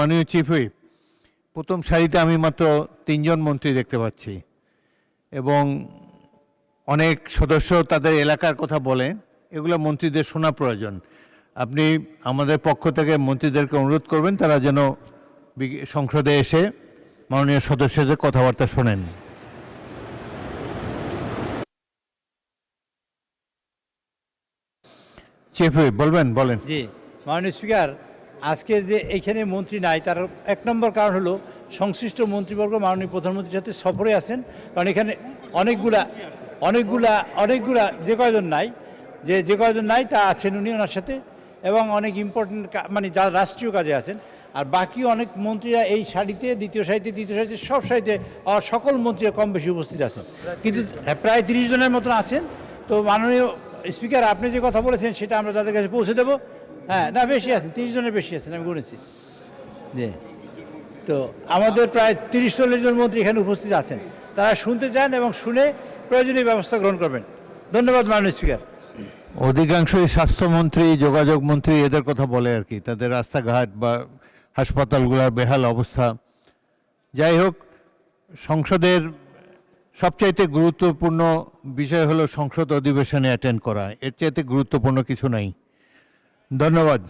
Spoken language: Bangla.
মাননীয় চিফ হুইপ, প্রথম সারিতে আমি মাত্র 3 জন মন্ত্রী দেখতে পাচ্ছি এবং অনেক সদস্য তাদের এলাকার কথা বলেন, এগুলো মন্ত্রীদের শোনা প্রয়োজন। আপনি আমাদের পক্ষ থেকে মন্ত্রীদেরকে অনুরোধ করবেন তারা যেন সংসদে এসে মাননীয় সদস্যদের কথাবার্তা শোনেন। চিফ হুইপ বলেন। জি মাননীয় স্পিকার, আজকে যে এইখানে মন্ত্রী নাই তার এক নম্বর কারণ হলো সংশ্লিষ্ট মন্ত্রীবর্গ মাননীয় প্রধানমন্ত্রীর সাথে সফরে আছেন। কারণ এখানে অনেকগুলা যে কয়জন নাই তা আছেন উনি ওনার সাথে, এবং অনেক ইম্পর্টেন্ট মানে যারা রাষ্ট্রীয় কাজে আছেন। আর বাকি অনেক মন্ত্রীরা এই সারিতে, দ্বিতীয় সারিতে সব সারিতে সকল মন্ত্রীরা কম বেশি উপস্থিত আছেন, কিন্তু প্রায় 30 জনের মতন আছেন। তো মাননীয় স্পিকার, আপনি যে কথা বলেছেন সেটা আমরা তাদের কাছে পৌঁছে দেবো। হ্যাঁ, না বেশি আছেন, 30 জনের বেশি আছেন, আমি গুনেছি। জি, তো আমাদের প্রায় 30-40 জন মন্ত্রী এখানে উপস্থিত আছেন, তারা শুনতে চান এবং শুনে প্রয়োজনীয় ব্যবস্থা গ্রহণ করবেন। ধন্যবাদ মাননীয় স্পিকার। অধিকাংশই স্বাস্থ্যমন্ত্রী, যোগাযোগ মন্ত্রী এদের কথা বলে আর কি, তাদের রাস্তাঘাট বা হাসপাতালগুলোর বেহাল অবস্থা। যাই হোক, সংসদের সবচাইতে গুরুত্বপূর্ণ বিষয় হলো সংসদ অধিবেশনে অ্যাটেন্ড করা, এর চাইতে গুরুত্বপূর্ণ কিছু নাই। ধন্যবাদ।